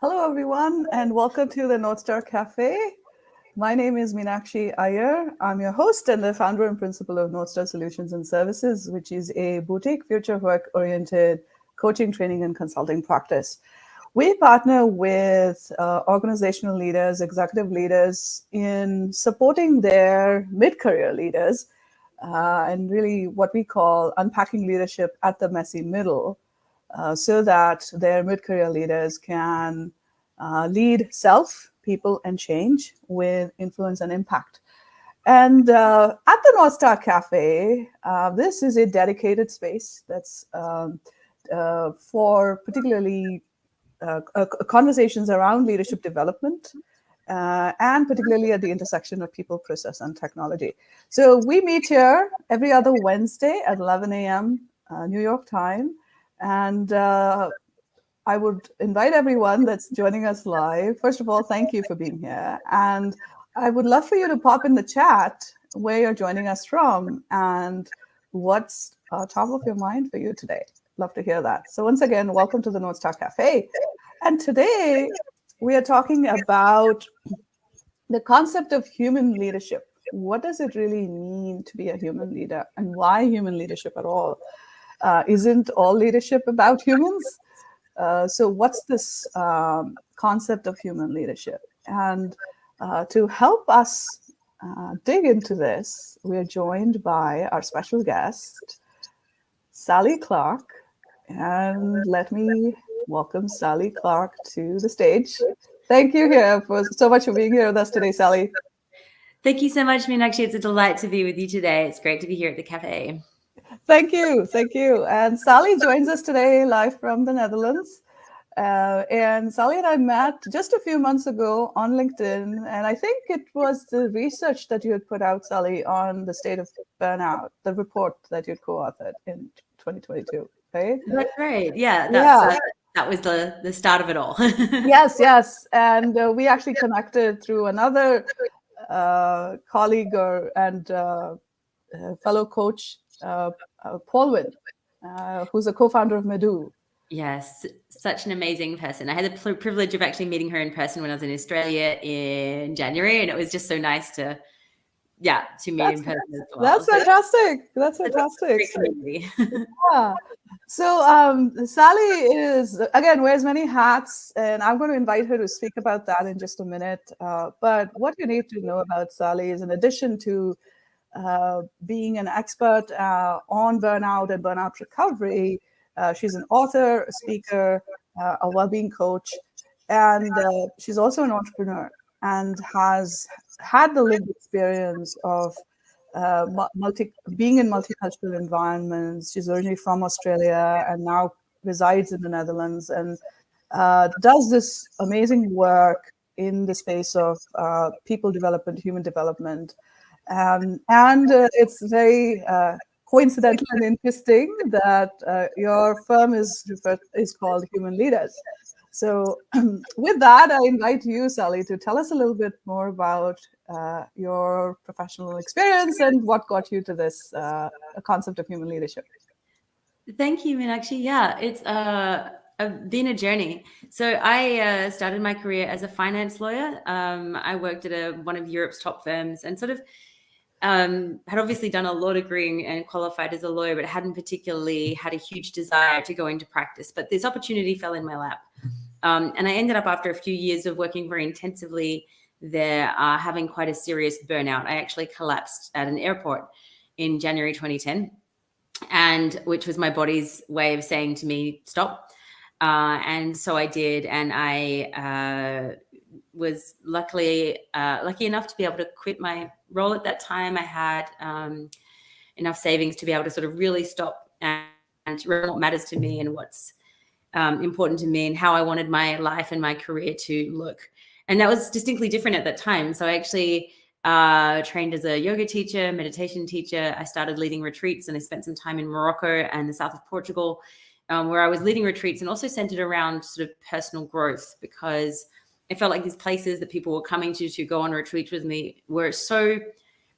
Hello, everyone, and welcome to the NorthStar Café. My name is Meenakshi Iyer. I'm your host and the founder and principal of NorthStar Solutions and Services, which is a boutique future work-oriented coaching, training, and consulting practice. We partner with organizational leaders, executive leaders in supporting their mid-career leaders and really what we call unpacking leadership at the messy middle. So that their mid-career leaders can lead self, people, and change with influence and impact. And at the NorthStar Cafe, this is a dedicated space that's for particularly conversations around leadership development, and particularly at the intersection of people, process, and technology. So we meet here every other Wednesday at 11 a.m. New York time. And I would invite everyone that's joining us live. First of all, thank you for being here. And I would love for you to pop in the chat where you're joining us from and what's top of your mind for you today. Love to hear that. So once again, welcome to the NorthStar Cafe. And today we are talking about the concept of human leadership. What does it really mean to be a human leader, and why human leadership at all? Isn't all leadership about humans? So what's this concept of human leadership? And to help us dig into this, we're joined by our special guest, Sally Clarke. And let me welcome Sally Clarke to the stage. Thank you so much for being here with us today, Sally. Thank you so much, Meenakshi. It's a delight to be with you today. It's great to be here at the cafe. Thank you. Thank you. And Sally joins us today live from the Netherlands. And Sally and I met just a few months ago on LinkedIn. And I think it was the research that you had put out, Sally, on the state of burnout, the report that you co-authored in 2022, right? That's right. Yeah, that was the start of it all. Yes. And we actually connected through another colleague and fellow coach, Paul Wynn, who's a co-founder of Medu. Yes, such an amazing person. I had the privilege of actually meeting her in person when I was in Australia in January, and it was just so nice to meet in person as well. That's fantastic. That's fantastic. Yeah. So Sally wears many hats, and I'm going to invite her to speak about that in just a minute. But what you need to know about Sally is, in addition to being an expert on burnout and burnout recovery, she's an author, a speaker, a well-being coach, and she's also an entrepreneur and has had the lived experience of being in multicultural environments. She's originally from Australia and now resides in the Netherlands, and does this amazing work in the space of people development, human development. And it's very coincidental and interesting that your firm is called Human Leaders. So with that, I invite you, Sally, to tell us a little bit more about your professional experience and what got you to this concept of human leadership. Thank you, Meenakshi. Yeah, it's been a journey. So I started my career as a finance lawyer. I worked at one of Europe's top firms and sort of had obviously done a law degree and qualified as a lawyer, but hadn't particularly had a huge desire to go into practice. But this opportunity fell in my lap. And I ended up, after a few years of working very intensively there, having quite a serious burnout. I actually collapsed at an airport in January 2010, and which was my body's way of saying to me, stop. And so I did. And I was lucky enough to be able to quit my role at that time. I had enough savings to be able to sort of really stop and remember what matters to me and what's important to me and how I wanted my life and my career to look. And that was distinctly different at that time. So I actually trained as a yoga teacher, meditation teacher. I started leading retreats, and I spent some time in Morocco and the south of Portugal, where I was leading retreats and also centered around sort of personal growth, because I felt like these places that people were coming to go on retreats with me were so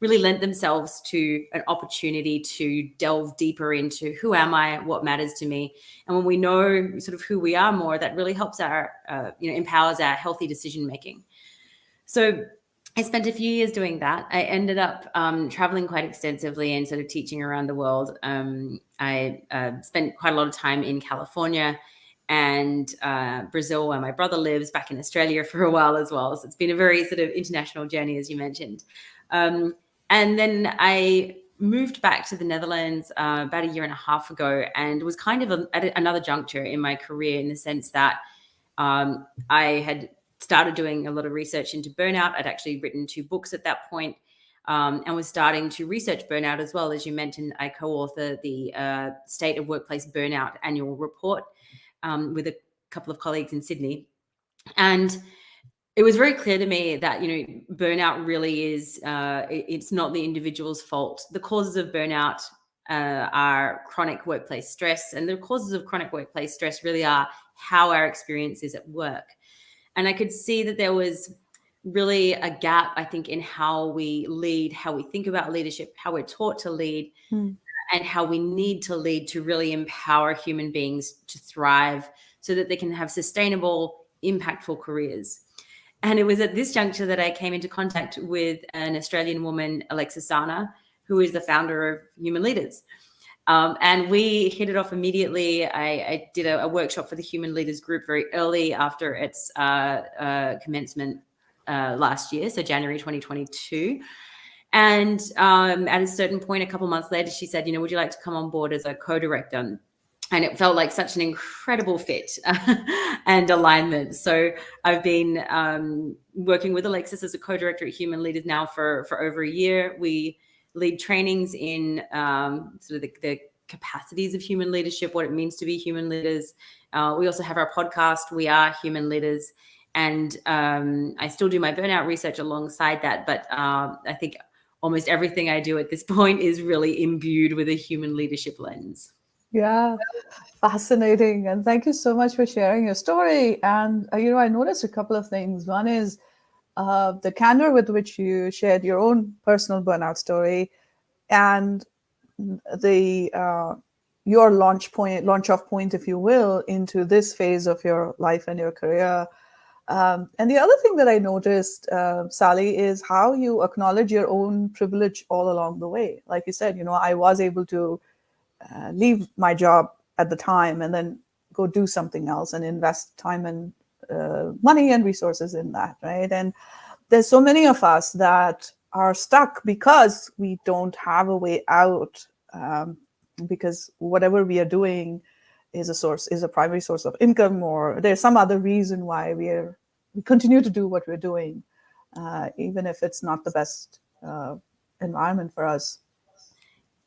really lent themselves to an opportunity to delve deeper into who am I, what matters to me. And when we know sort of who we are more, that really helps our, empowers our healthy decision making. So I spent a few years doing that. I ended up traveling quite extensively and sort of teaching around the world. I spent quite a lot of time in California and Brazil, where my brother lives, back in Australia for a while as well. So it's been a very sort of international journey, as you mentioned. And then I moved back to the Netherlands about a year and a half ago, and was kind of at another juncture in my career, in the sense that I had started doing a lot of research into burnout. I'd actually written 2 books at that point, and was starting to research burnout as well. As you mentioned, I co-author the State of Workplace Burnout annual report with a couple of colleagues in Sydney. And it was very clear to me that, burnout really is, it's not the individual's fault. The causes of burnout are chronic workplace stress, and the causes of chronic workplace stress really are how our experience is at work. And I could see that there was really a gap, I think, in how we lead, how we think about leadership, how we're taught to lead, and how we need to lead to really empower human beings to thrive so that they can have sustainable, impactful careers. And it was at this juncture that I came into contact with an Australian woman, Alexa Sana, who is the founder of Human Leaders. And we hit it off immediately. I did a workshop for the Human Leaders group very early after its commencement last year, so January 2022. And at a certain point, a couple months later, she said, would you like to come on board as a co-director? And it felt like such an incredible fit and alignment. So I've been working with Alexis as a co-director at Human Leaders now for over a year. We lead trainings in sort of the capacities of human leadership, what it means to be human leaders. We also have our podcast, We Are Human Leaders. And I still do my burnout research alongside that. But I think almost everything I do at this point is really imbued with a human leadership lens. Yeah, fascinating. And thank you so much for sharing your story. And, I noticed a couple of things. One is the candor with which you shared your own personal burnout story, and the your launch off point, if you will, into this phase of your life and your career. And the other thing that I noticed, Sally, is how you acknowledge your own privilege all along the way. Like you said, I was able to leave my job at the time and then go do something else and invest time and money and resources in that, right? And there's so many of us that are stuck because we don't have a way out, because whatever we are doing is a primary source of income, or there's some other reason why we continue to do what we're doing, even if it's not the best environment for us.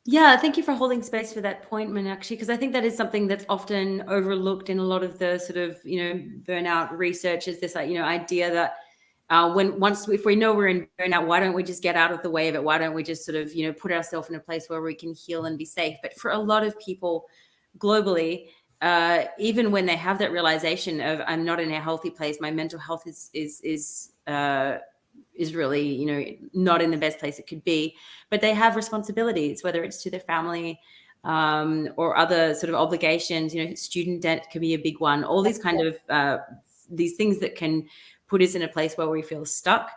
Yeah, thank you for holding space for that point, Meenakshi, because I think that is something that's often overlooked in a lot of the sort of, burnout research, is this, idea that if we know we're in burnout, why don't we just get out of the way of it? Why don't we just sort of, put ourselves in a place where we can heal and be safe? But for a lot of people globally, even when they have that realization of I'm not in a healthy place, my mental health is really, not in the best place it could be, but they have responsibilities, whether it's to their family or other sort of obligations. Student debt can be a big one. All these kind of these things that can put us in a place where we feel stuck.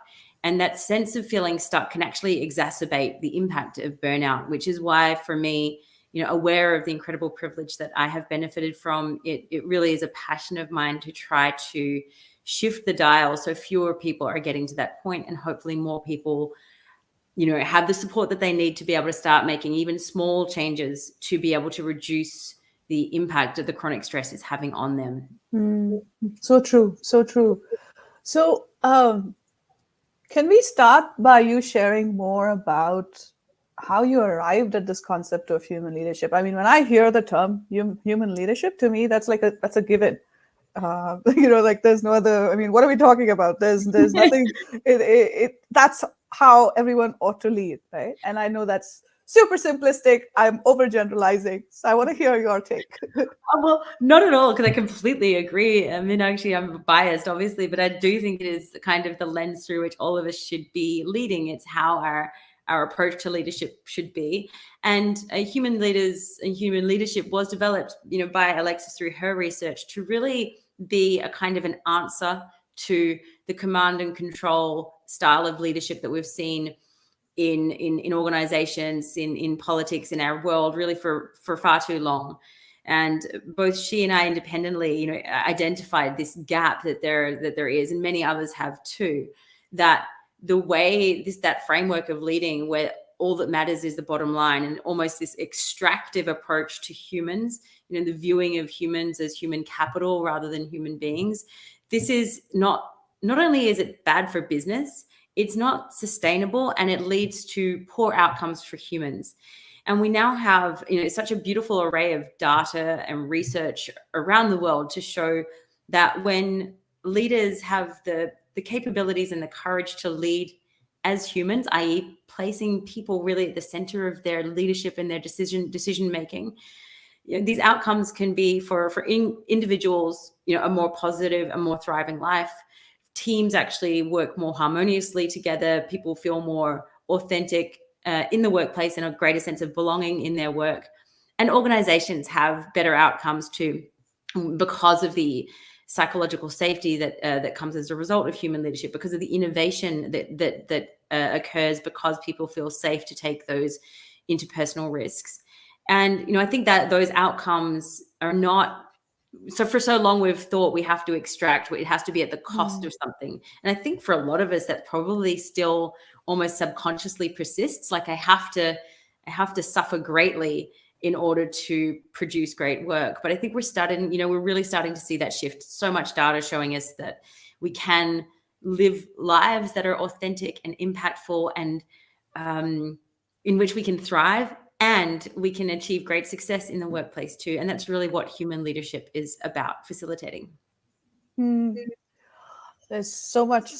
And that sense of feeling stuck can actually exacerbate the impact of burnout, which is why, for me, aware of the incredible privilege that I have benefited from, it really is a passion of mine to try to shift the dial so fewer people are getting to that point, and hopefully more people, have the support that they need to be able to start making even small changes to be able to reduce the impact that the chronic stress is having on them. So true. So true. So can we start by you sharing more about how you arrived at this concept of human leadership? I mean, when I hear the term human leadership, to me, that's a given. Like there's no other. I mean, what are we talking about? There's nothing. That's how everyone ought to lead, right? And I know that's super simplistic. I'm overgeneralizing, so I want to hear your take. Well, not at all, because I completely agree. I mean, actually, I'm biased, obviously, but I do think it is kind of the lens through which all of us should be leading. It's how our our approach to leadership should be. And human leaders and human leadership was developed, by Alexis through her research to really be a kind of an answer to the command and control style of leadership that we've seen in organizations, in politics, in our world, really for far too long. And both she and I independently, identified this gap that there is, and many others have too, that the way that framework of leading where all that matters is the bottom line, and almost this extractive approach to humans, the viewing of humans as human capital rather than human beings. This is not only is it bad for business, it's not sustainable, and it leads to poor outcomes for humans. And we now have, such a beautiful array of data and research around the world to show that when leaders have the capabilities and the courage to lead as humans, i.e. placing people really at the center of their leadership and their decision making, these outcomes can be for individuals, a more positive, a more thriving life. Teams actually work more harmoniously together. People feel more authentic in the workplace and a greater sense of belonging in their work. And organizations have better outcomes too, because of the psychological safety that comes as a result of human leadership, because of the innovation that occurs, because people feel safe to take those interpersonal risks. And, I think that those outcomes are not, so for so long we've thought we have to extract, it has to be at the cost of something. And I think for a lot of us that probably still almost subconsciously persists. Like I have to suffer greatly in order to produce great work. But I think we're really starting to see that shift. So much data showing us that we can live lives that are authentic and impactful, and in which we can thrive, and we can achieve great success in the workplace too. And that's really what human leadership is about, facilitating. There's so much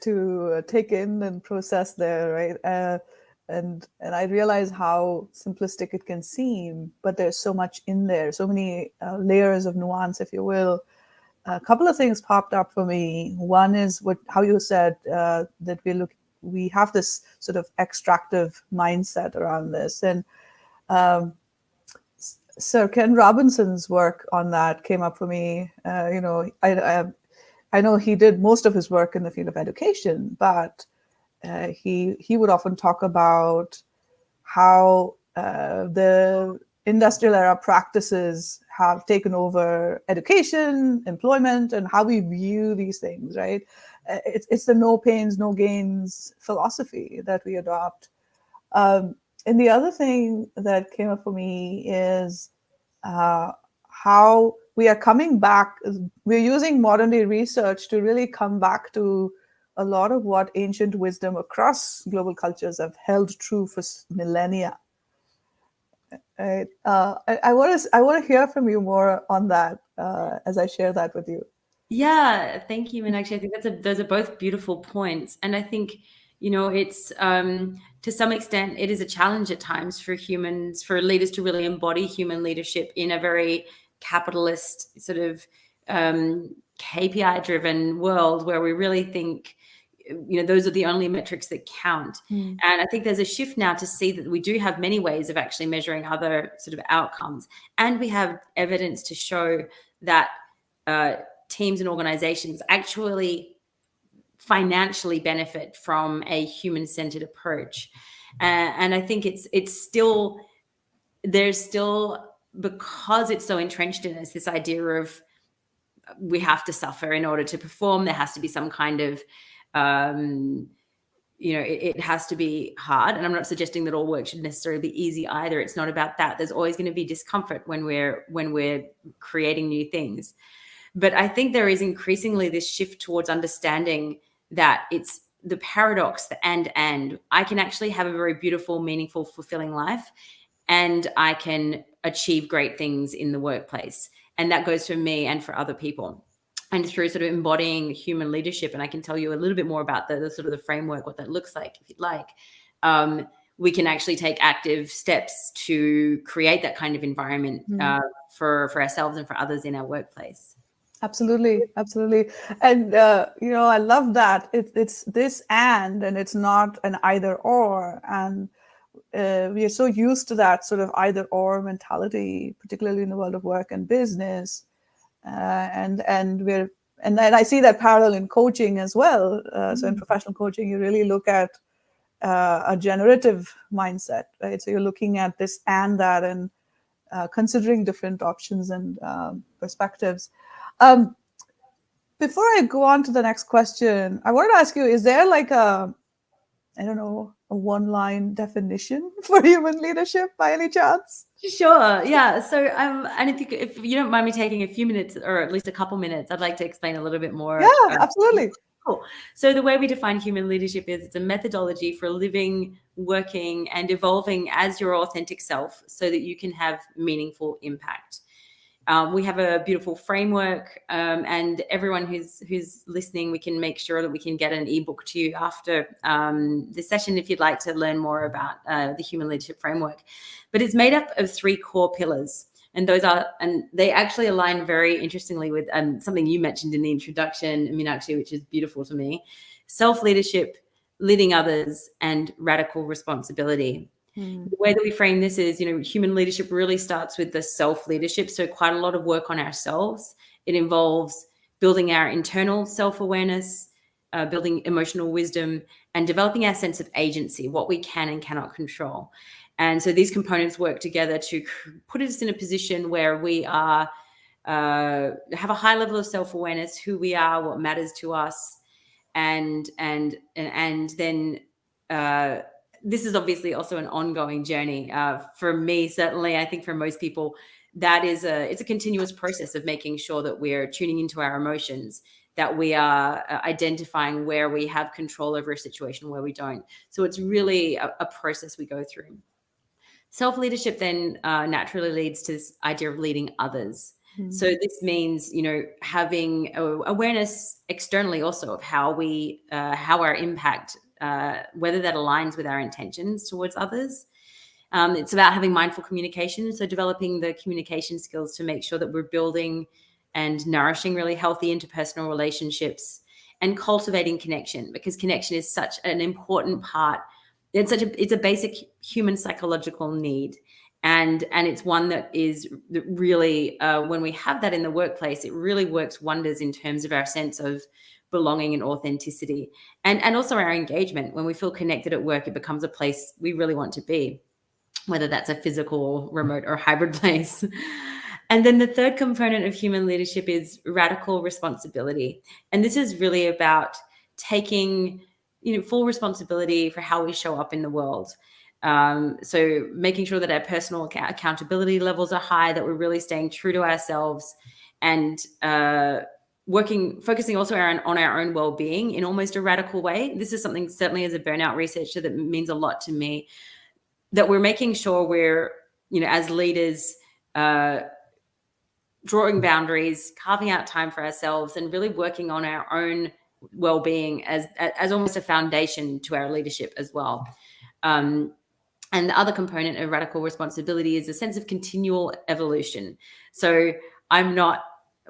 to take in and process there, right? And I realize how simplistic it can seem, but there's so much in there, so many layers of nuance, if you will. A couple of things popped up for me. One is how you said that we have this sort of extractive mindset around this, and Sir Ken Robinson's work on that came up for me. I know he did most of his work in the field of education, but he would often talk about how the industrial era practices have taken over education, employment, and how we view these things, right? It's the no pains, no gains philosophy that we adopt. And the other thing that came up for me is how we are coming back. We're using modern day research to really come back to a lot of what ancient wisdom across global cultures have held true for millennia. Right? I want to hear from you more on that as I share that with you. Yeah, thank you. And actually, I think those are both beautiful points. And I think, it's to some extent, it is a challenge at times for leaders to really embody human leadership in a very capitalist sort of KPI driven world where we really think, those are the only metrics that count. And I think there's a shift now to see that we do have many ways of actually measuring other sort of outcomes. And we have evidence to show that teams and organizations actually financially benefit from a human-centered approach. And I think there's still, because it's so entrenched in us, this idea of we have to suffer in order to perform. There has to be some kind of, it has to be hard. And I'm not suggesting that all work should necessarily be easy either. It's not about that. There's always going to be discomfort when we're creating new things. But I think there is increasingly this shift towards understanding that it's the paradox, the and I can actually have a very beautiful, meaningful, fulfilling life, and I can achieve great things in the workplace. And that goes for me and for other people. And through sort of embodying human leadership, and I can tell you a little bit more about the sort of the framework, what that looks like, if you'd like, we can actually take active steps to create that kind of environment for ourselves and for others in our workplace. Absolutely, absolutely. And I love that it's this and it's not an either or. And we are so used to that sort of either or mentality, particularly in the world of work and business. And I see that parallel in coaching as well. So in professional coaching, you really look at a generative mindset, right? So you're looking at this and that, and considering different options and perspectives. Um, Before I go on to the next question, I wanted to ask you: is there like I don't know, a one-line definition for human leadership by any chance? Sure. Yeah. So, and if you don't mind me taking a few minutes, or at least a couple minutes, I'd like to explain a little bit more. Yeah, absolutely. Cool. So the way we define human leadership is it's a methodology for living, working, and evolving as your authentic self, so that you can have meaningful impact. We have a beautiful framework, and everyone who's listening, we can make sure that we can get an ebook to you after this session if you'd like to learn more about the human leadership framework. But it's made up of 3 core pillars, and they actually align very interestingly with something you mentioned in the introduction, Meenakshi, which is beautiful to me: self-leadership, leading others, and radical responsibility. The way that we frame this is, human leadership really starts with the self-leadership. So quite a lot of work on ourselves. It involves building our internal self-awareness, building emotional wisdom, and developing our sense of agency, what we can and cannot control. And so these components work together to put us in a position where we have a high level of self-awareness, who we are, what matters to us, and then this is obviously also an ongoing journey. For me, certainly, I think for most people, it's a continuous process of making sure that we're tuning into our emotions, that we are identifying where we have control over a situation, where we don't. So it's really a process we go through. Self-leadership then naturally leads to this idea of leading others. So this means, having awareness externally also of how our impact, whether that aligns with our intentions towards others. It's about having mindful communication. So developing the communication skills to make sure that we're building and nourishing really healthy interpersonal relationships, and cultivating connection, because connection is such an important part. It's a basic human psychological need. And it's one that really, when we have that in the workplace, it really works wonders in terms of our sense of belonging and authenticity, and also our engagement. When we feel connected at work, it becomes a place we really want to be, whether that's a physical, remote, or hybrid place. And then the third component of human leadership is radical responsibility. And this is really about taking full responsibility for how we show up in the world. So making sure that our personal accountability levels are high, that we're really staying true to ourselves, and focusing also on our own well-being in almost a radical way. This is something, certainly as a burnout researcher, that means a lot to me, that we're making sure we're, as leaders, drawing boundaries, carving out time for ourselves, and really working on our own well-being as almost a foundation to our leadership as well. And the other component of radical responsibility is a sense of continual evolution. So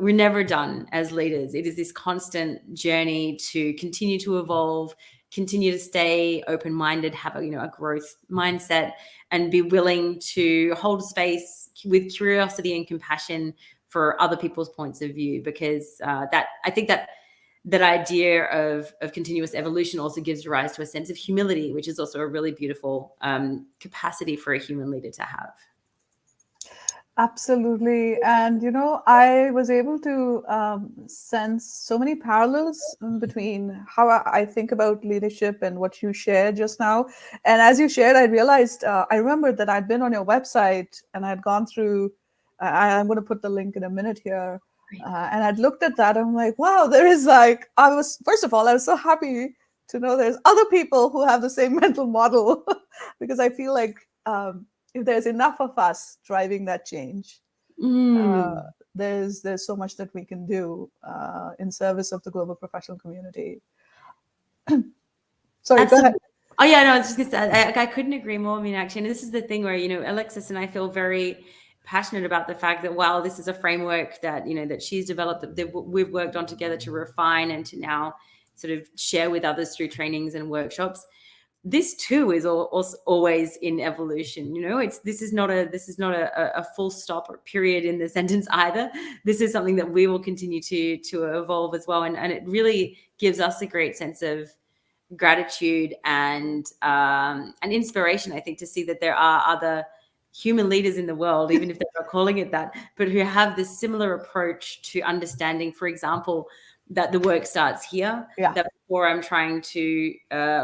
we're never done as leaders. It is this constant journey to continue to evolve, continue to stay open-minded, have a growth mindset, and be willing to hold space with curiosity and compassion for other people's points of view, because I think that idea of continuous evolution also gives rise to a sense of humility, which is also a really beautiful capacity for a human leader to have. Absolutely. And, I was able to sense so many parallels between how I think about leadership and what you shared just now. And as you shared, I realized, I remembered that I'd been on your website and I'd gone through, I'm going to put the link in a minute here. And I'd looked at that. I'm like, wow, there is first of all, I was so happy to know there's other people who have the same mental model, because I feel like, if there's enough of us driving that change, there's so much that we can do in service of the global professional community. Sorry, go ahead. Oh yeah, no, I was just gonna say, I couldn't agree more. Actually, and this is the thing where Alexis and I feel very passionate about the fact that while this is a framework that, you know, that she's developed, that we've worked on together to refine and to now sort of share with others through trainings and workshops, this too is always in evolution. You know, this is not a full stop or period in the sentence either. This is something that we will continue to evolve as well, and it really gives us a great sense of gratitude and inspiration, I think, to see that there are other human leaders in the world, even if they're not calling it that, but who have this similar approach to understanding, for example, that the work starts here. Yeah. That before I'm trying to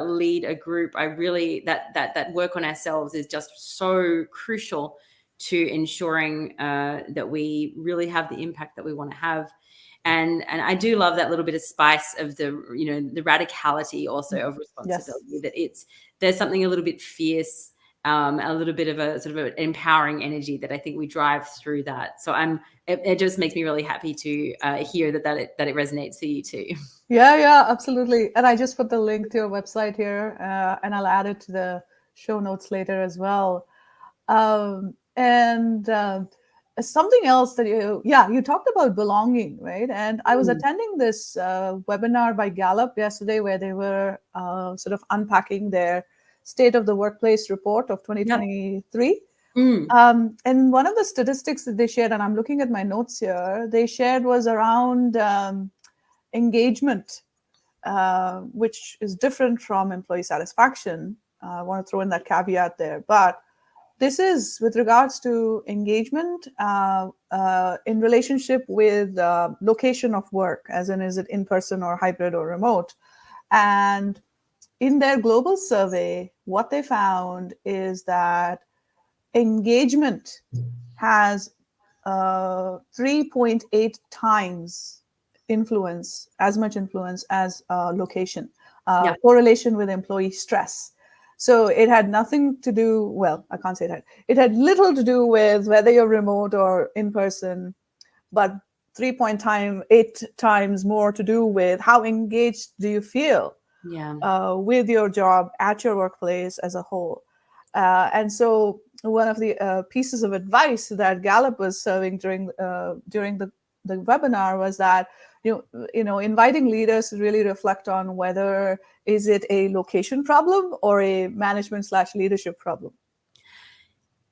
lead a group, I really, that work on ourselves is just so crucial to ensuring that we really have the impact that we want to have. And I do love that little bit of spice of the, you know, the radicality also of responsibility. Yes. That there's something a little bit fierce, a little bit of a sort of an empowering energy that I think we drive through that. So it just makes me really happy to hear that it resonates for you too. Yeah, absolutely. And I just put the link to your website here, and I'll add it to the show notes later as well. Something else that you talked about belonging, right? And I was attending this webinar by Gallup yesterday where they were sort of unpacking their State of the Workplace report of 2023. And one of the statistics that they shared, and I'm looking at my notes here, they shared was around engagement, which is different from employee satisfaction. I want to throw in that caveat there. But this is with regards to engagement in relationship with location of work, as in, is it in person or hybrid or remote? And in their global survey, what they found is that engagement has 3.8 times as much influence as location, correlation with employee stress. So it had nothing to do, well, I can't say that. It had little to do with whether you're remote or in person, but 3.8 times more to do with how engaged do you feel with your job at your workplace as a whole. And so one of the pieces of advice that Gallup was serving during the webinar was that inviting leaders to really reflect on whether is it a location problem or a management/leadership problem.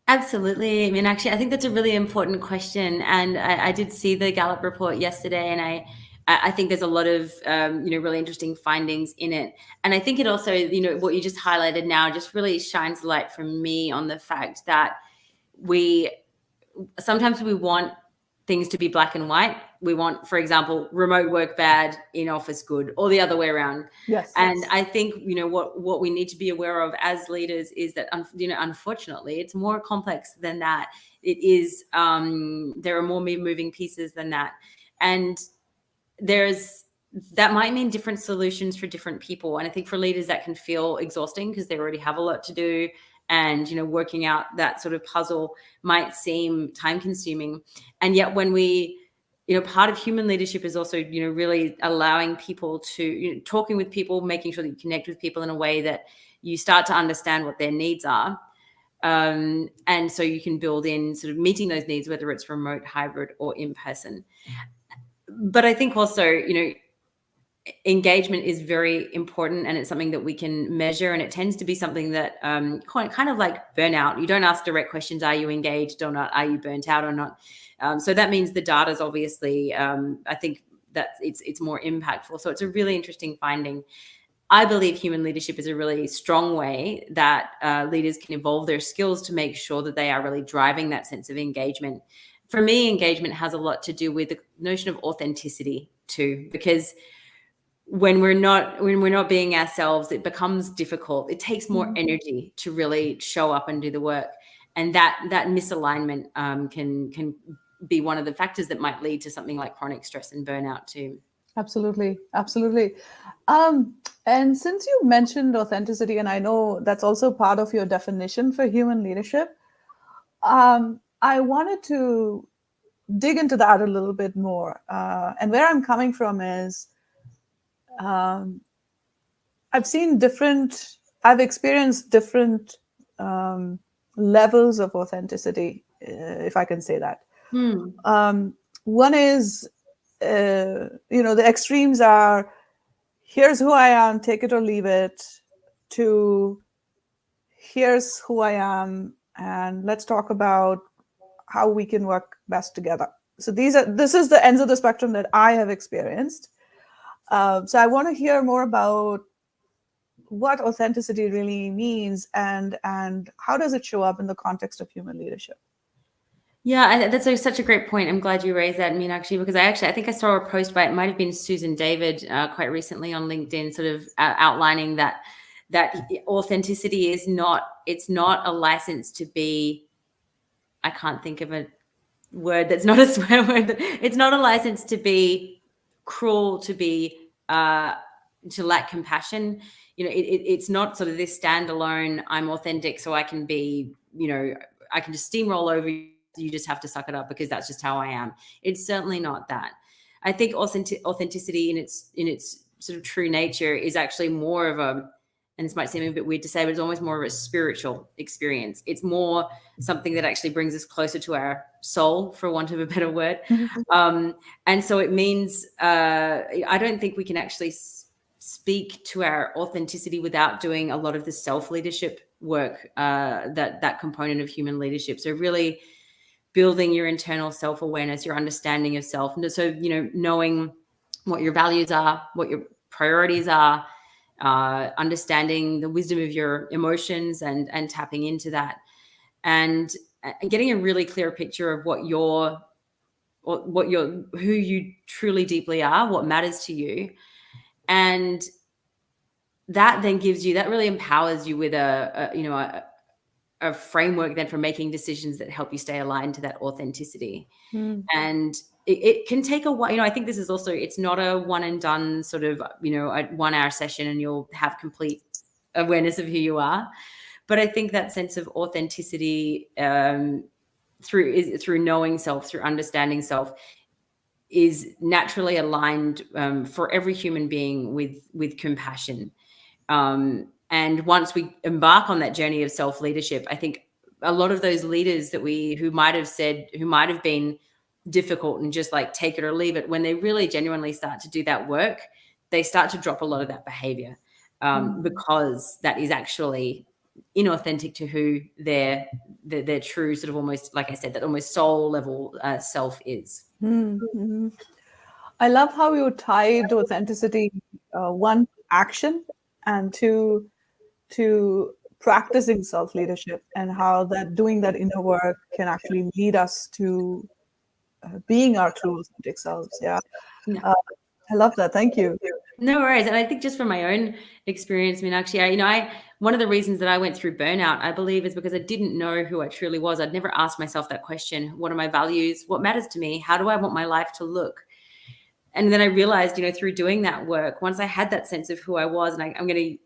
Absolutely. I mean, actually, I think that's a really important question. And I did see the Gallup report yesterday, and I think there's a lot of, really interesting findings in it. And I think it also, what you just highlighted now just really shines light for me on the fact that sometimes we want things to be black and white. We want, for example, remote work bad, in office good, or the other way around. Yes. And I think, what we need to be aware of as leaders is that, unfortunately, it's more complex than that. It is, there are more moving pieces than that. And that might mean different solutions for different people. And I think for leaders that can feel exhausting because they already have a lot to do. And, working out that sort of puzzle might seem time consuming. And yet when part of human leadership is also, really allowing people to, talking with people, making sure that you connect with people in a way that you start to understand what their needs are. And so you can build in sort of meeting those needs, whether it's remote, hybrid, or in person. But I think also, engagement is very important, and it's something that we can measure, and it tends to be something that kind of like burnout. You don't ask direct questions, are you engaged or not? Are you burnt out or not? So that means the data is obviously, I think that it's more impactful. So it's a really interesting finding. I believe human leadership is a really strong way that leaders can evolve their skills to make sure that they are really driving that sense of engagement. For me, engagement has a lot to do with the notion of authenticity too, because when we're not being ourselves, it becomes difficult. It takes more energy to really show up and do the work, and that misalignment can be one of the factors that might lead to something like chronic stress and burnout too. Absolutely. And since you mentioned authenticity, and I know that's also part of your definition for human leadership, I wanted to dig into that a little bit more. And where I'm coming from is, I've experienced different levels of authenticity if I can say that. Hmm. One is, the extremes are, here's who I am, take it or leave it, to here's who I am, and let's talk about how we can work best together. So this is the ends of the spectrum that I have experienced. So I want to hear more about what authenticity really means, and how does it show up in the context of human leadership. Yeah, that's such a great point. I'm glad you raised that, Meenakshi, because I think I saw a post by, it might have been Susan David, quite recently on LinkedIn, sort of outlining that authenticity is not, it's not a license to be, I can't think of a word that's not a swear word. It's not a license to be cruel, to be to lack compassion. It's not sort of this standalone, I'm authentic, so I can be, I can just steamroll over you. You just have to suck it up because that's just how I am. It's certainly not that. I think authenticity in its sort of true nature is actually more of a, and this might seem a bit weird to say, but it's almost more of a spiritual experience. It's more something that actually brings us closer to our soul, for want of a better word. And so it means, I don't think we can actually speak to our authenticity without doing a lot of the self-leadership work, that component of human leadership. So really building your internal self-awareness, your understanding of self. And so, knowing what your values are, what your priorities are, understanding the wisdom of your emotions and tapping into that, and getting a really clear picture of who you truly deeply are, what matters to you. And that then gives you, that really empowers you with a framework then for making decisions that help you stay aligned to that authenticity. And it can take a while. I think this is also, it's not a one and done sort of, a 1 hour session and you'll have complete awareness of who you are. But I think that sense of authenticity, through knowing self, through understanding self, is naturally aligned, for every human being with compassion. And once we embark on that journey of self-leadership, I think a lot of those leaders who might have been difficult and just like take it or leave it, when they really genuinely start to do that work, they start to drop a lot of that behavior, because that is actually inauthentic to who their true sort of, almost like I said, that almost soul level self is. I love how you tied authenticity, one, action, and two, to practicing self-leadership, and how that doing that inner work can actually lead us to being our true authentic selves. Yeah. I love that. Thank you. No worries. And I think just from my own experience, Meenakshi, one of the reasons that I went through burnout, I believe, is because I didn't know who I truly was. I'd never asked myself that question. What are my values? What matters to me? How do I want my life to look? And then I realized, through doing that work, once I had that sense of who I was, and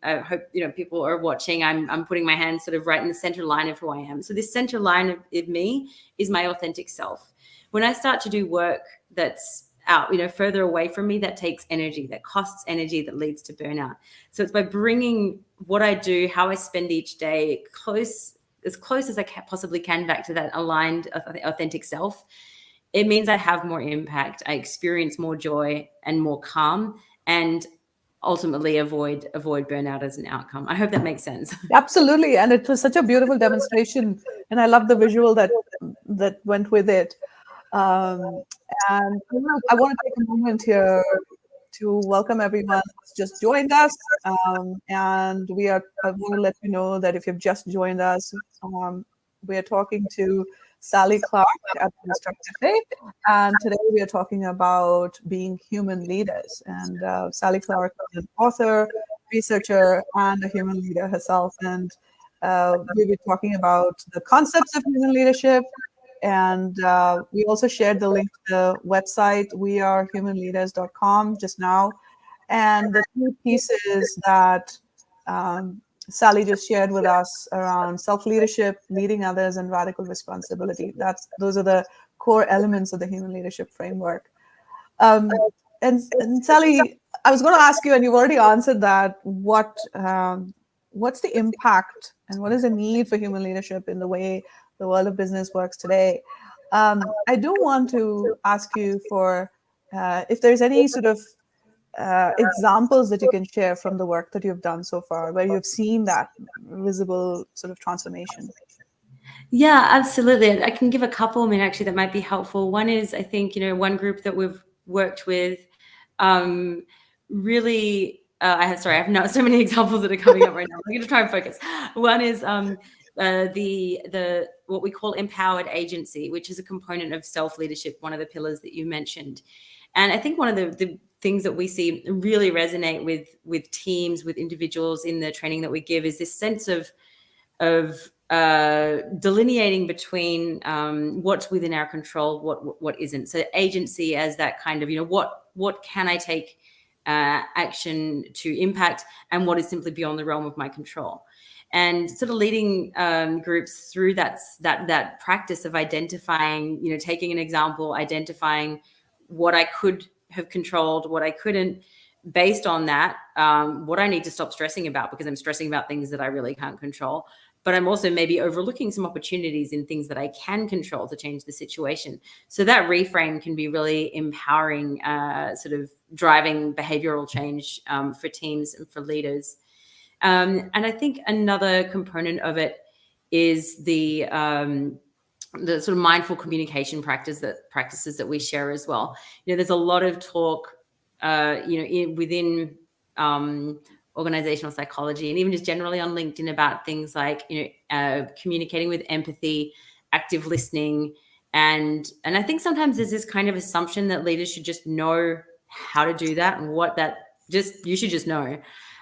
I hope, people are watching, I'm putting my hands sort of right in the center line of who I am. So this center line of me is my authentic self. When I start to do work that's out, further away from me, that takes energy, that costs energy, that leads to burnout. So it's by bringing what I do, how I spend each day, as close as I possibly can back to that aligned, authentic self. It means I have more impact, I experience more joy and more calm, and ultimately avoid burnout as an outcome. I hope that makes sense. Absolutely. And it was such a beautiful demonstration. And I love the visual that went with it. And I want to take a moment here to welcome everyone who's just joined us. And I want to let you know that if you've just joined us, we are talking to Sally Clarke at NorthStar Café. And today we are talking about being human leaders. And Sally Clarke is an author, researcher, and a human leader herself. And we'll be talking about the concepts of human leadership. And we also shared the link to the website, wearehumanleaders.com, just now. And the two pieces that Sally just shared with us around self-leadership, leading others, and radical responsibility. Those are the core elements of the human leadership framework. And Sally, I was going to ask you, and you've already answered that, what's the impact and what is the need for human leadership in the way the world of business works today. I do want to ask you for if there's any sort of examples that you can share from the work that you've done so far, where you've seen that visible sort of transformation. Yeah, absolutely. I can give a couple, I mean, actually, that might be helpful. One is, I think, one group that we've worked with really, I have not so many examples that are coming up right now. I'm going to try and focus. One is the what we call empowered agency, which is a component of self-leadership, one of the pillars that you mentioned. And I think one of the things that we see really resonate with teams, with individuals in the training that we give is this sense of delineating between what's within our control, what isn't. So agency as that kind of, what can I take action to impact, and what is simply beyond the realm of my control. And sort of leading groups through that practice of identifying, taking an example, identifying what I could have controlled, what I couldn't, based on that, what I need to stop stressing about, because I'm stressing about things that I really can't control. But I'm also maybe overlooking some opportunities in things that I can control to change the situation. So that reframe can be really empowering, sort of driving behavioral change for teams and for leaders. And I think another component of it is the sort of mindful communication practices that we share as well. There's a lot of talk, within organizational psychology, and even just generally on LinkedIn, about things like, communicating with empathy, active listening. And I think sometimes there's this kind of assumption that leaders should just know how to do that, and you should just know.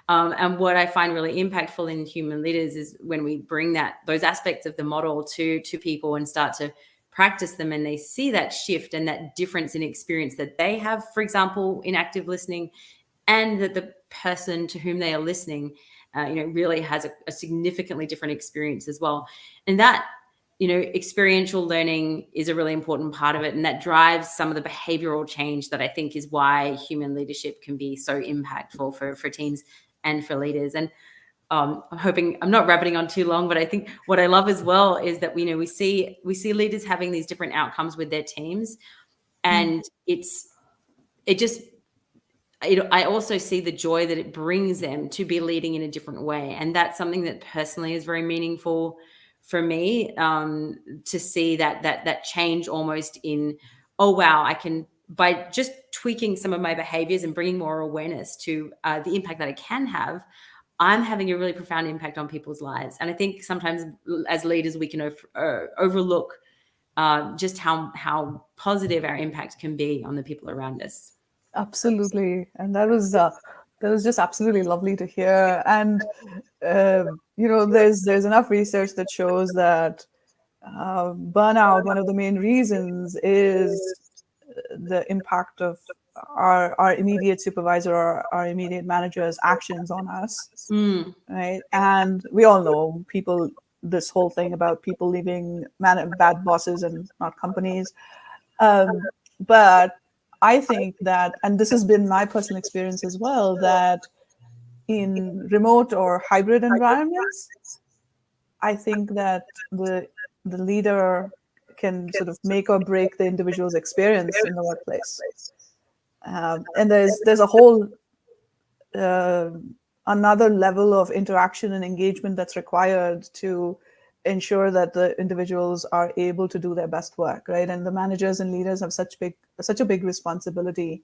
And what I find really impactful in human leaders is when we bring those aspects of the model to people and start to practice them, and they see that shift and that difference in experience that they have, for example, in active listening, and that the person to whom they are listening, really has a significantly different experience as well. And that, experiential learning is a really important part of it. And that drives some of the behavioral change that I think is why human leadership can be so impactful for teams and for leaders. And I'm hoping I'm not rabbiting on too long, but I think what I love as well is that we see leaders having these different outcomes with their teams, and I also see the joy that it brings them to be leading in a different way. And that's something that personally is very meaningful for me, to see that change almost in, oh, wow, I can, by just tweaking some of my behaviors and bringing more awareness to the impact that I can have, I'm having a really profound impact on people's lives. And I think sometimes as leaders, we can overlook just how positive our impact can be on the people around us. Absolutely, and that was just absolutely lovely to hear. And there's enough research that shows that burnout, one of the main reasons is the impact of our immediate supervisor or our immediate manager's actions on us, right? And we all know this whole thing about people leaving bad bosses and not companies. But I think that, and this has been my personal experience as well, that in remote or hybrid environments, I think that the leader can sort of make or break the individual's experience in the workplace. And there's a whole another level of interaction and engagement that's required to ensure that the individuals are able to do their best work, right? And the managers and leaders have such a big responsibility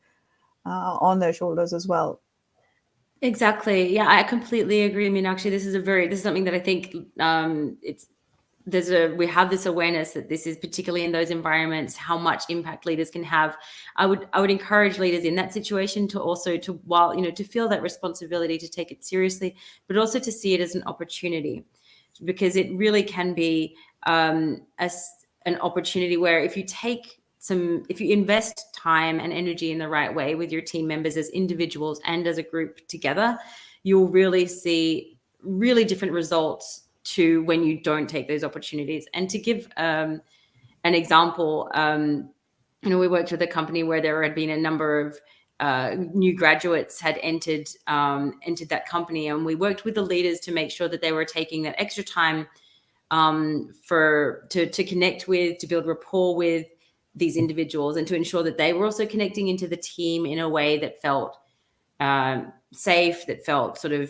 on their shoulders as well. Exactly. Yeah, I completely agree. I mean, actually, this is something that I think we have this awareness that this is, particularly in those environments, how much impact leaders can have. I would encourage leaders in that situation to also to feel that responsibility, to take it seriously, but also to see it as an opportunity, because it really can be an opportunity where if you invest time and energy in the right way with your team members as individuals and as a group together, you'll really see really different results to when you don't take those opportunities. And to give an example, we worked with a company where there had been a number of new graduates had entered that company, and we worked with the leaders to make sure that they were taking that extra time to connect with, to build rapport with these individuals, and to ensure that they were also connecting into the team in a way that felt safe, that felt sort of,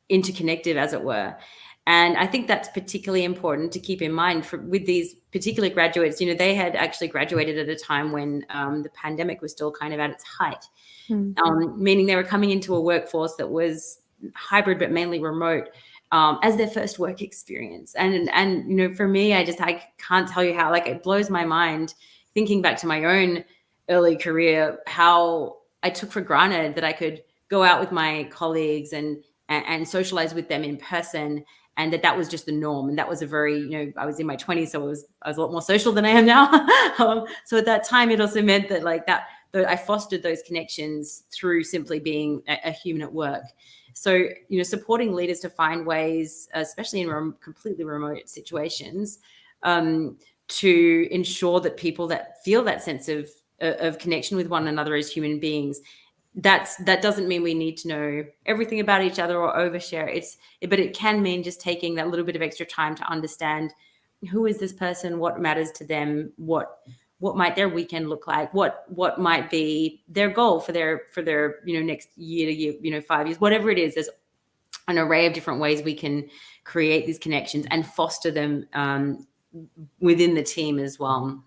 interconnected, as it were. And I think that's particularly important to keep in mind with these particular graduates. They had actually graduated at a time when the pandemic was still kind of at its height, meaning they were coming into a workforce that was hybrid but mainly remote, as their first work experience. And for me, I can't tell you how, it blows my mind thinking back to my own early career, how I took for granted that I could go out with my colleagues and socialize with them in person, and that was just the norm. And that was a very, I was in my 20s, so I was a lot more social than I am now. So at that time, it also meant that that I fostered those connections through simply being a human at work. So, supporting leaders to find ways, especially in completely remote situations, to ensure that people that feel that sense of connection with one another as human beings, that doesn't mean we need to know everything about each other or overshare. But it can mean just taking that little bit of extra time to understand who is this person, what matters to them, what might their weekend look like, what might be their goal for their next year to year, 5 years, whatever it is. There's an array of different ways we can create these connections and foster them within the team as well.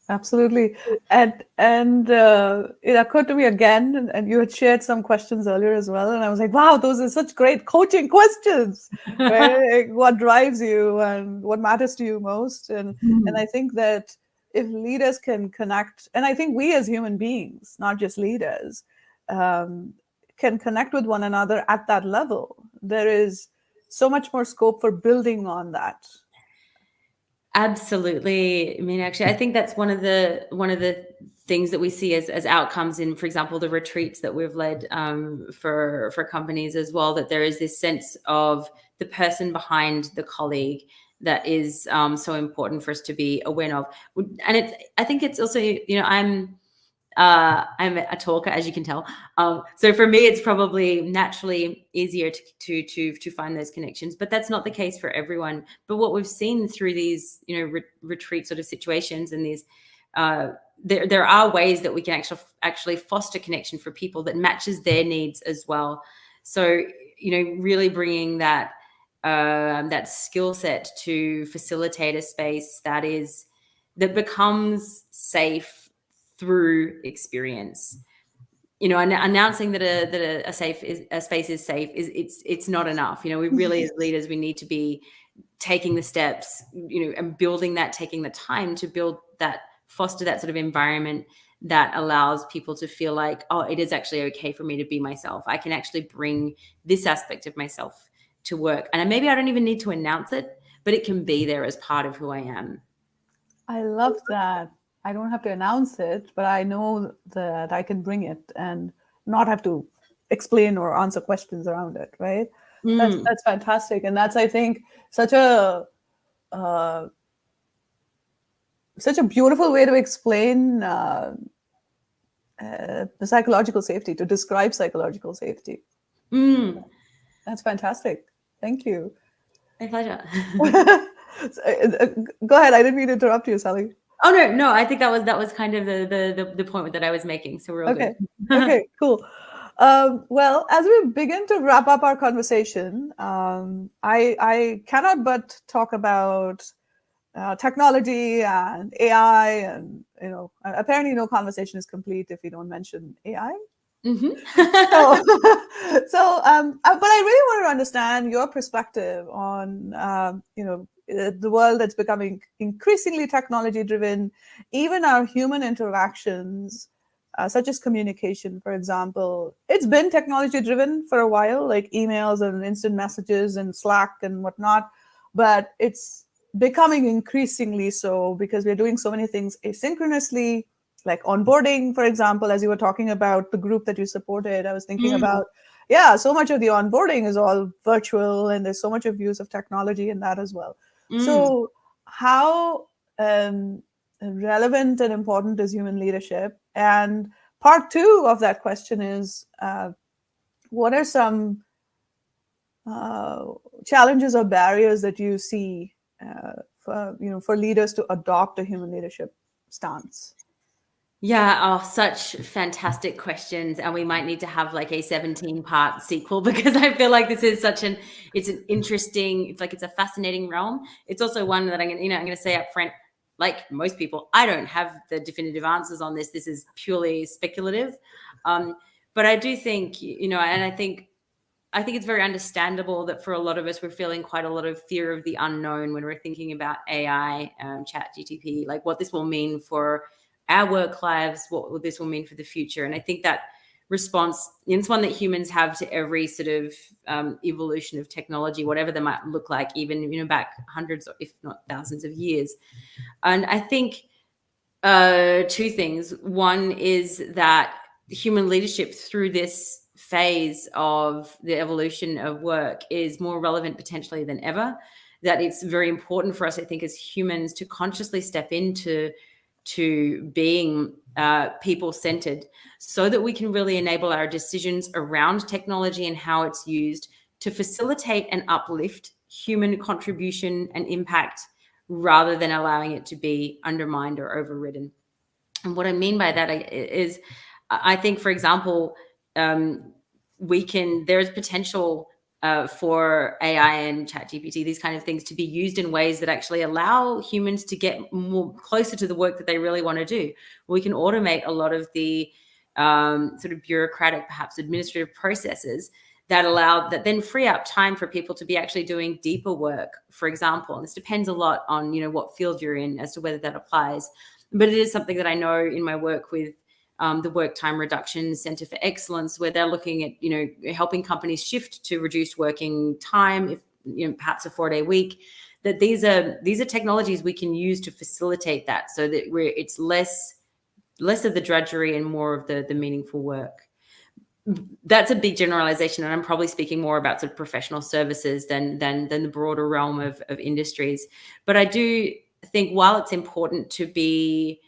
Absolutely. And it occurred to me again, and you had shared some questions earlier as well, and I was like, wow, those are such great coaching questions, right? What drives you and what matters to you most? And I think that if leaders can connect, and I think we as human beings, not just leaders, can connect with one another at that level, there is so much more scope for building on that. Absolutely. I mean, actually, I think that's one of the things that we see as outcomes in, for example, the retreats that we've led for companies as well, that there is this sense of the person behind the colleague that is so important for us to be aware of. And I think it's also, I'm a talker, as you can tell. So for me, it's probably naturally easier to find those connections, but that's not the case for everyone. But what we've seen through these, retreat sort of situations and these, there are ways that we can actually foster connection for people that matches their needs as well. So, really bringing that skill set to facilitate a space that becomes safe through experience. Announcing that a space is safe it's not enough. We really, as leaders, we need to be taking the steps, and building that, taking the time to build that, foster that sort of environment that allows people to feel like, oh, it is actually okay for me to be myself. I can actually bring this aspect of myself to work, and maybe I don't even need to announce it, but it can be there as part of who I am. I love that. I don't have to announce it, but I know that I can bring it and not have to explain or answer questions around it, right? That's fantastic. And that's, I think, such a beautiful way to explain the psychological safety, to describe psychological safety. That's fantastic. Thank you. My pleasure. Go ahead. I didn't mean to interrupt you, Sally. Oh, no. I think that was kind of the point that I was making. So we're all good. Okay, cool. Well, as we begin to wrap up our conversation, I cannot but talk about technology and AI, and apparently no conversation is complete if you don't mention AI. So, but I really want to understand your perspective on the world that's becoming increasingly technology driven, even our human interactions, such as communication, for example. It's been technology driven for a while, like emails and instant messages and Slack and whatnot, but it's becoming increasingly so because we're doing so many things asynchronously, like onboarding, for example. As you were talking about the group that you supported, I was thinking about, so much of the onboarding is all virtual, and there's so much of use of technology in that as well. So how relevant and important is human leadership? And part two of that question is, what are some challenges or barriers that you see for leaders to adopt a human leadership stance? Yeah, oh, such fantastic questions. And we might need to have like a 17-part sequel because I feel like this is it's an interesting, it's a fascinating realm. It's also one that I'm gonna say up front, like most people, I don't have the definitive answers on this. This is purely speculative. But I do think, and I think it's very understandable that for a lot of us, we're feeling quite a lot of fear of the unknown when we're thinking about AI, chat GTP, like what this will mean for our work lives, what this will mean for the future. And I think that response, it's one that humans have to every sort of evolution of technology, whatever they might look like, even back hundreds, if not thousands of years. And I think two things. One is that human leadership through this phase of the evolution of work is more relevant potentially than ever, that it's very important for us, I think, as humans to consciously step into being people-centered so that we can really enable our decisions around technology and how it's used to facilitate and uplift human contribution and impact rather than allowing it to be undermined or overridden. And what I mean by that is, I think, for example, there's potential for AI and ChatGPT, these kind of things, to be used in ways that actually allow humans to get more closer to the work that they really want to do. We can automate a lot of the sort of bureaucratic, perhaps administrative processes that then free up time for people to be actually doing deeper work, for example. And this depends a lot on, what field you're in as to whether that applies. But it is something that I know in my work with the Work Time Reduction Center for Excellence, where they're looking at, helping companies shift to reduced working time, if perhaps a 4-day week. That these are technologies we can use to facilitate that, so that it's less of the drudgery and more of the meaningful work. That's a big generalization, and I'm probably speaking more about sort of professional services than the broader realm of industries. But I do think, while it's important to be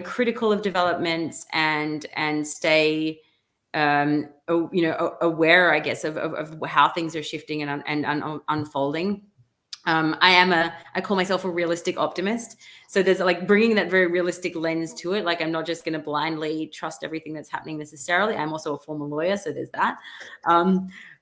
critical of developments and stay aware, I guess, of how things are shifting and unfolding. I call myself a realistic optimist. So there's like bringing that very realistic lens to it. Like, I'm not just going to blindly trust everything that's happening necessarily. I'm also a former lawyer, so there's that.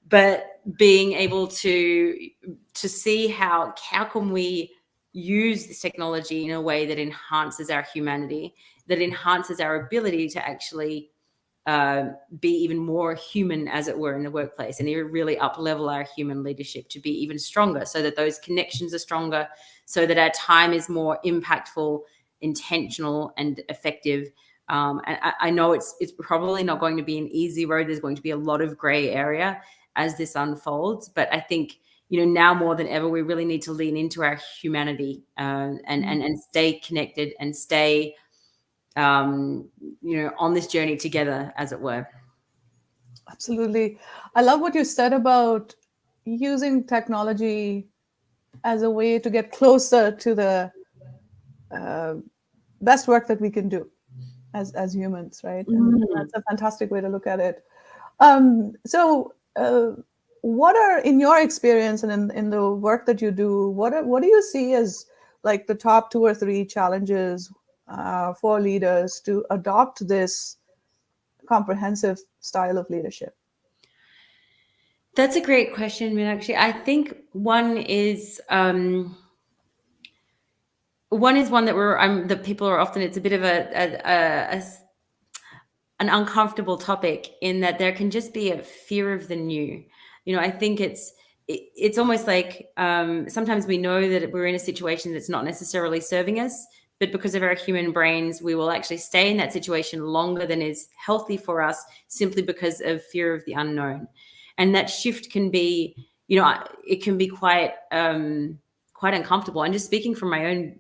But being able to see how can we use this technology in a way that enhances our humanity, that enhances our ability to actually be even more human, as it were, in the workplace, and really up-level our human leadership to be even stronger, so that those connections are stronger, so that our time is more impactful, intentional, and effective. And I know it's probably not going to be an easy road. There's going to be a lot of gray area as this unfolds, but I think, now more than ever, we really need to lean into our humanity and stay connected and stay on this journey together, as it were. Absolutely. I love what you said about using technology as a way to get closer to the best work that we can do as humans, right? And that's a fantastic way to look at it. What are, in your experience and in the work that you do, what do you see as like the top 2 or 3 challenges for leaders to adopt this comprehensive style of leadership? That's a great question, Meenakshi. I think one is one that people are often, it's a bit of an uncomfortable topic, in that there can just be a fear of the new. I think it's almost like sometimes we know that we're in a situation that's not necessarily serving us, but because of our human brains, we will actually stay in that situation longer than is healthy for us, simply because of fear of the unknown. And that shift can be, it can be quite uncomfortable. And just speaking from my own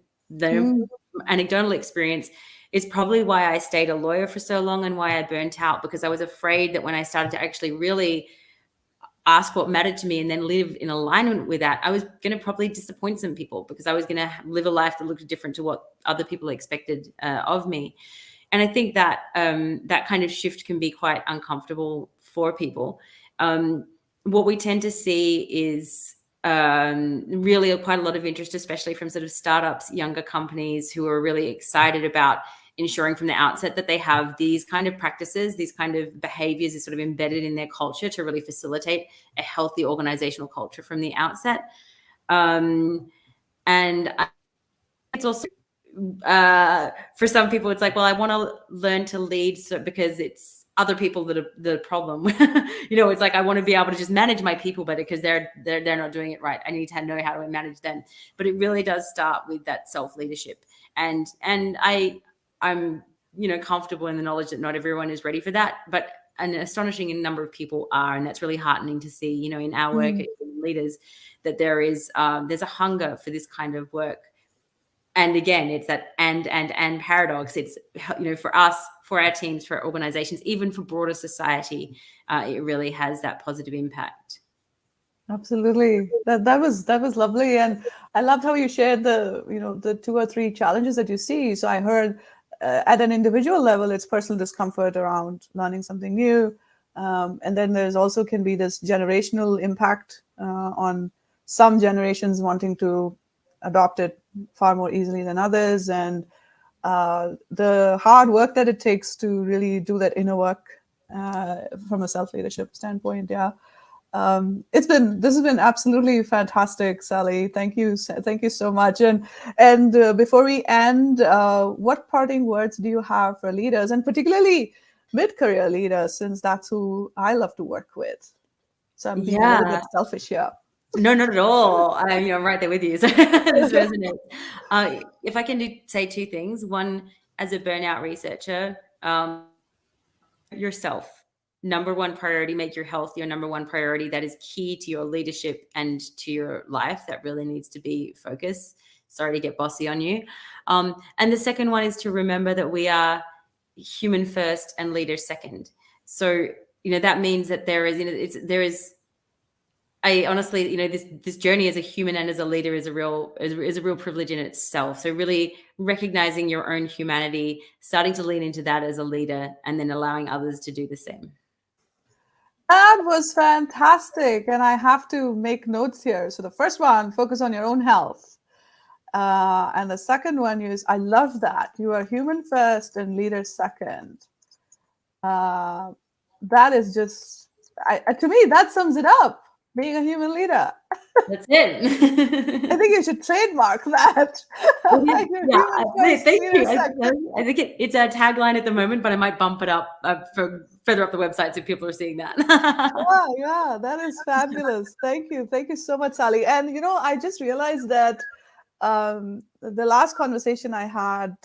anecdotal experience, it's probably why I stayed a lawyer for so long and why I burnt out, because I was afraid that when I started to actually really ask what mattered to me and then live in alignment with that, I was going to probably disappoint some people, because I was going to live a life that looked different to what other people expected of me. And I think that that kind of shift can be quite uncomfortable for people. what we tend to see is really quite a lot of interest, especially from sort of startups, younger companies who are really excited about ensuring from the outset that they have these kind of practices, these kind of behaviors is sort of embedded in their culture to really facilitate a healthy organizational culture from the outset. And it's also for some people, it's like, well, I want to learn to lead because it's other people that are the problem. It's like I want to be able to just manage my people better because they're not doing it right. I need to know how to manage them. But it really does start with that self-leadership. And I'm comfortable in the knowledge that not everyone is ready for that, but an astonishing number of people are, and that's really heartening to see. In our work as leaders, that there's a hunger for this kind of work. And again, it's that and paradox. It's for us, for our teams, for our organizations, even for broader society, it really has that positive impact. Absolutely. That was lovely. And I loved how you shared the 2 or 3 challenges that you see. So I heard at an individual level, it's personal discomfort around learning something new. And then there's also can be this generational impact on some generations wanting to adopt it far more easily than others. And the hard work that it takes to really do that inner work from a self-leadership standpoint. Yeah. This has been absolutely fantastic, Sally. Thank you so much. And before we end, what parting words do you have for leaders, and particularly mid-career leaders, since that's who I love to work with? So I'm being a little bit selfish here. No, not at all. I'm right there with you. So this resonates. If I can say 2 things. One, as a burnout researcher, yourself. Number 1 priority, make your health your number 1 priority. That is key to your leadership and to your life. That really needs to be focus. Sorry to get bossy on you. And the second one is to remember that we are human first and leaders second. So, that means that I honestly, this journey as a human and as a leader is a real privilege in itself. So really recognizing your own humanity, starting to lean into that as a leader, and then allowing others to do the same. That was fantastic. And I have to make notes here. So the first one, focus on your own health. And the second one is, I love that. You are human first and leader second. That is just, to me, that sums it up. Being a human leader. That's it. I think you should trademark that. Thank you. I think it's a tagline at the moment, but I might bump it up further up the website so people are seeing that. Yeah, that is fabulous. Thank you so much, Sally. And I just realized that the last conversation I had.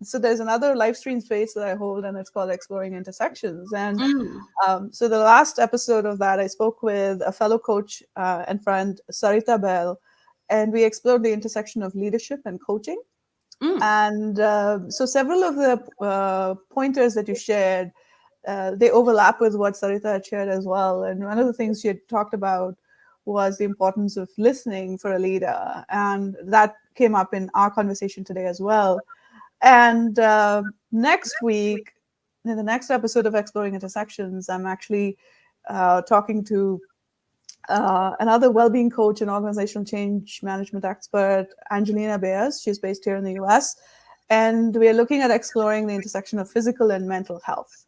So there's another live stream space that I hold, and it's called Exploring Intersections. And so the last episode of that, I spoke with a fellow coach and friend, Sarita Bell, and we explored the intersection of leadership and coaching. And so several of the pointers that you shared, they overlap with what Sarita had shared as well. And one of the things she had talked about was the importance of listening for a leader. And that came up in our conversation today as well. And next week, in the next episode of Exploring Intersections, I'm actually talking to another well-being coach and organizational change management expert, Angelina Bears. She's based here in the US. And we're looking at exploring the intersection of physical and mental health.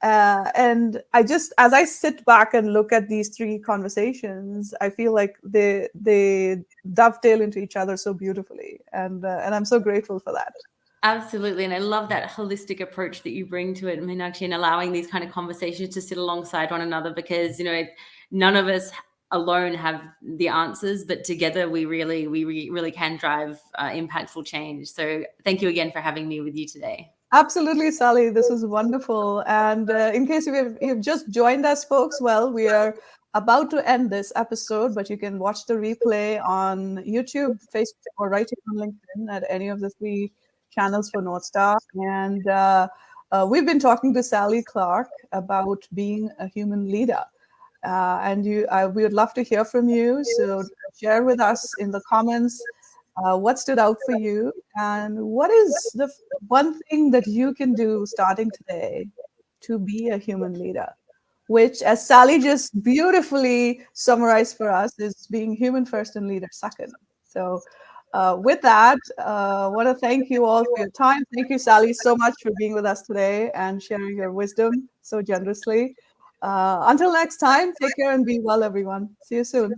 And as I sit back and look at these 3 conversations, I feel like they dovetail into each other so beautifully. And I'm so grateful for that. Absolutely. And I love that holistic approach that you bring to it, Meenakshi, and allowing these kind of conversations to sit alongside one another, because, none of us alone have the answers, but together we really can drive impactful change. So thank you again for having me with you today. Absolutely, Sally. This is wonderful. And in case you've just joined us, folks, well, we are about to end this episode, but you can watch the replay on YouTube, Facebook, or right here on LinkedIn at any of the 3 channels for NorthStar. And we've been talking to Sally Clarke about being a human leader. And we would love to hear from you. So share with us in the comments what stood out for you, and what is the one thing that you can do starting today to be a human leader. which, as Sally just beautifully summarized for us, is being human first and leader second. So, with that, I want to thank you all for your time. Thank you, Sally, so much for being with us today and sharing your wisdom so generously. Until next time, take care and be well, everyone. See you soon.